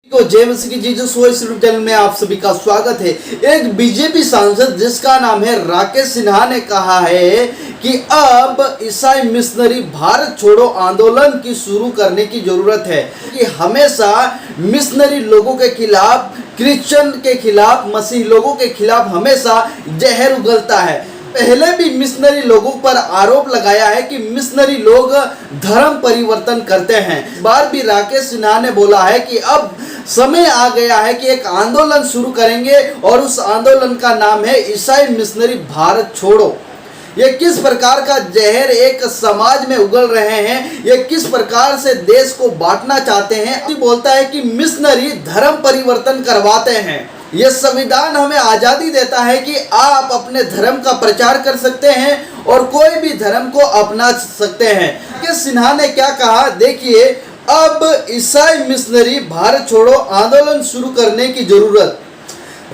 को जय मसीह की जीसस वॉइस यूट्यूब चैनल में आप सभी का स्वागत है। एक बीजेपी सांसद जिसका नाम है राकेश सिन्हा ने कहा है कि अब ईसाई मिशनरी भारत छोड़ो आंदोलन की शुरू करने की जरूरत है कि हमेशा मिशनरी लोगों के खिलाफ, क्रिश्चियन के खिलाफ, मसीह लोगों के खिलाफ हमेशा जहर उगलता है। पहले भी मिशनरी लोगों पर आरोप लगाया है कि मिशनरी लोग धर्म परिवर्तन करते हैं। इस बार भी राकेश सिन्हा ने बोला है कि अब समय आ गया है कि एक आंदोलन शुरू करेंगे और उस आंदोलन का नाम है ईसाई मिशनरी भारत छोड़ो। ये किस प्रकार का जहर एक समाज में उगल रहे हैं, ये किस प्रकार से देश को बांटना चाहते हैं। बोलता है कि मिशनरी धर्म परिवर्तन करवाते हैं। ये संविधान हमें आज़ादी देता है कि आप अपने धर्म का प्रचार कर सकते हैं और कोई भी धर्म को अपना सकते हैं। कि सिन्हा ने क्या कहा देखिए, अब ईसाई मिशनरी भारत छोड़ो आंदोलन शुरू करने की जरूरत।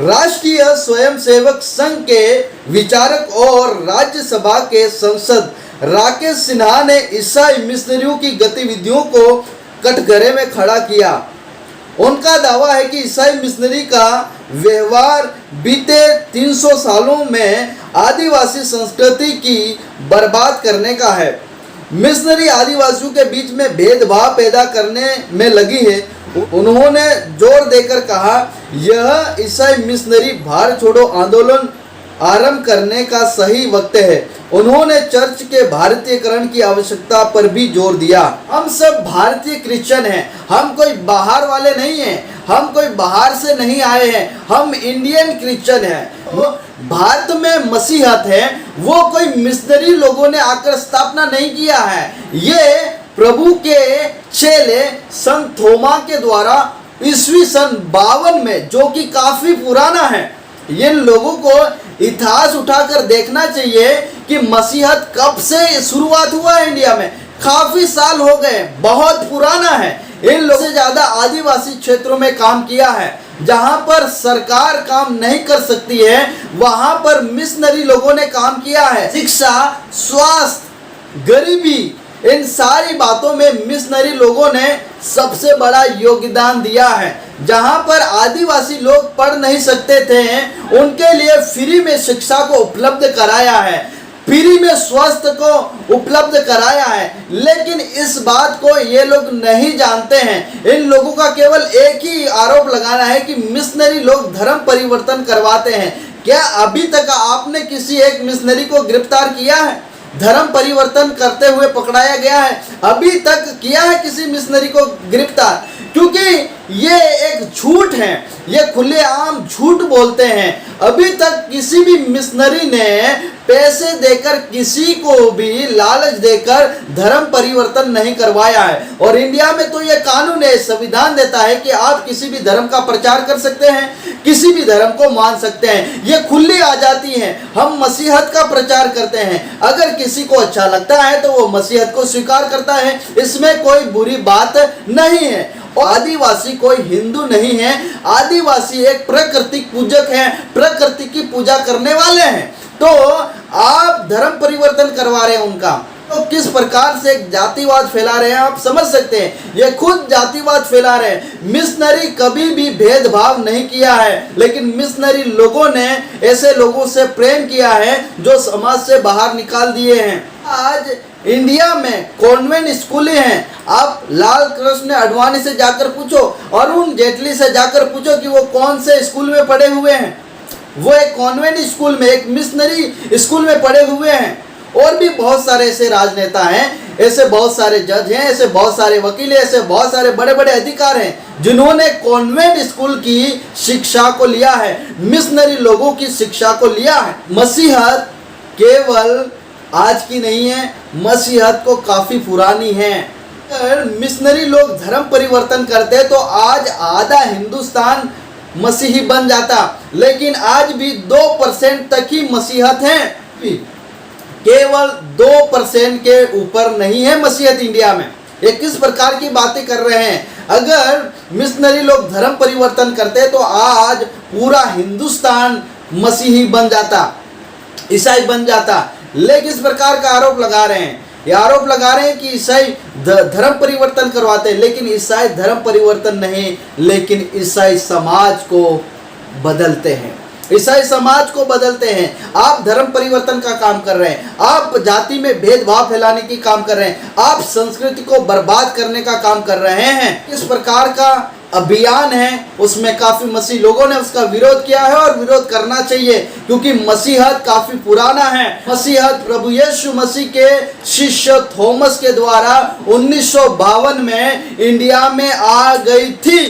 राष्ट्रीय स्वयंसेवक संघ के विचारक और राज्यसभा के सांसद राकेश सिन्हा ने ईसाई मिशनरियों की गतिविधियों को कटघरे में खड़ा किया। उनका दावा है कि ईसाई मिशनरी का व्यवहार बीते 300 सालों में आदिवासी संस्कृति की बर्बाद करने का है। मिशनरी आदिवासियों के बीच में भेदभाव पैदा करने में लगी है। उन्होंने जोर देकर कहा, यह ईसाई मिशनरी भारत छोड़ो आंदोलन आरंभ करने का सही वक्त है। उन्होंने चर्च के भारतीयकरण की आवश्यकता पर भी जोर दिया। हम सब भारतीय क्रिश्चियन हैं, हम कोई बाहर वाले नहीं हैं, हम कोई बाहर से नहीं आए हैं, हम इंडियन क्रिश्चियन हैं। भारत में मसीहत है, वो कोई मिशनरी लोगों ने आकर स्थापना नहीं किया है। ये प्रभु के चेले संत थोमा के द्वारा ईस्वी सन 52 में, जो कि काफी पुराना है। ये लोगों को इतिहास उठाकर देखना चाहिए कि मसीहत कब से शुरुआत हुआ है इंडिया में। काफी साल हो गए, बहुत पुराना है। इन लोगों से ज्यादा आदिवासी क्षेत्रों में काम किया है। जहां पर सरकार काम नहीं कर सकती है, वहां पर मिशनरी लोगों ने काम किया है। शिक्षा, स्वास्थ्य, गरीबी, इन सारी बातों में मिशनरी लोगों ने सबसे बड़ा योगदान दिया है। जहां पर आदिवासी लोग पढ़ नहीं सकते थे, उनके लिए फ्री में शिक्षा को उपलब्ध कराया है, फ्री में स्वास्थ्य को उपलब्ध कराया है। लेकिन इस बात को ये लोग नहीं जानते हैं। इन लोगों का केवल एक ही आरोप लगाना है कि मिशनरी लोग धर्म परिवर्तन करवाते हैं। क्या अभी तक आपने किसी एक मिशनरी को गिरफ्तार किया है? धर्म परिवर्तन करते हुए पकड़ाया गया है? अभी तक किया है किसी मिशनरी को गिरफ्तार? क्योंकि ये एक झूठ है, ये खुलेआम झूठ बोलते हैं। अभी तक किसी भी मिशनरी ने पैसे देकर, किसी को भी लालच देकर धर्म परिवर्तन नहीं करवाया है। और इंडिया में तो ये कानून है, संविधान देता है कि आप किसी भी धर्म का प्रचार कर सकते हैं, किसी भी धर्म को मान सकते हैं। ये खुली आजादी है। हम मसीहत का प्रचार करते हैं। अगर किसी को अच्छा लगता है तो वो मसीहत को स्वीकार करता है, इसमें कोई बुरी बात नहीं है। आदिवासी कोई हिंदू नहीं है। आदिवासी एक प्राकृतिक पूजक है, प्रकृति की पूजा करने वाले हैं। तो आप धर्म परिवर्तन करवा रहे हैं उनका, तो किस प्रकार से एक जातिवाद फैला रहे हैं आप समझ सकते हैं। ये खुद जातिवाद फैला रहे हैं। मिशनरी कभी भी भेदभाव नहीं किया है, लेकिन मिशनरी लोगों ने ऐसे लोगों से प्रेम किया है जो समाज से बाहर निकाल दिए हैं। आज इंडिया में कॉन्वेंट स्कूलें हैं। आप लाल कृष्ण आडवाणी से जाकर पूछो, अरुण जेटली से जाकर पूछो कि वो कौन से स्कूल में पढ़े हुए हैं। वो एक कॉन्वेंट स्कूल में, एक मिशनरी स्कूल में पढ़े हुए हैं। और भी बहुत सारे ऐसे राजनेता हैं, ऐसे बहुत सारे जज हैं, ऐसे बहुत सारे वकील हैं, ऐसे बहुत सारे बड़े बड़े अधिकारी हैं जिन्होंने कॉन्वेंट स्कूल की शिक्षा को लिया है, मिशनरी लोगों की शिक्षा को लिया है। मसीहत केवल आज की नहीं है, मसीहत को काफी पुरानी है। अगर मिशनरी लोग धर्म परिवर्तन करते तो आज आधा हिंदुस्तान मसीही बन जाता। लेकिन आज भी 2% तक ही मसीहत है, केवल 2% के ऊपर नहीं है मसीहत इंडिया में। ये किस प्रकार की बातें कर रहे हैं? अगर मिशनरी लोग धर्म परिवर्तन करते तो आज पूरा हिंदुस्तान मसीही बन जाता, ईसाई बन जाता। लेकिन इस प्रकार का आरोप लगा रहे हैं। ये आरोप लगा रहे हैं कि ईसाई धर्म परिवर्तन करवाते हैं, लेकिन ईसाई धर्म परिवर्तन नहीं, लेकिन ईसाई समाज को बदलते हैं। ईसाई समाज को बदलते हैं। आप धर्म परिवर्तन का काम कर रहे हैं, आप जाति में भेदभाव फैलाने की काम कर रहे हैं, आप संस्कृति को बर्बाद करने का काम कर रहे हैं। इस प्रकार का अभियान है, उसमें काफी मसीह लोगों ने उसका विरोध किया है और विरोध करना चाहिए, क्योंकि मसीहत काफी पुराना है। मसीहत प्रभु यीशु मसीह के शिष्य थॉमस के द्वारा 1952 में इंडिया में आ गई थी।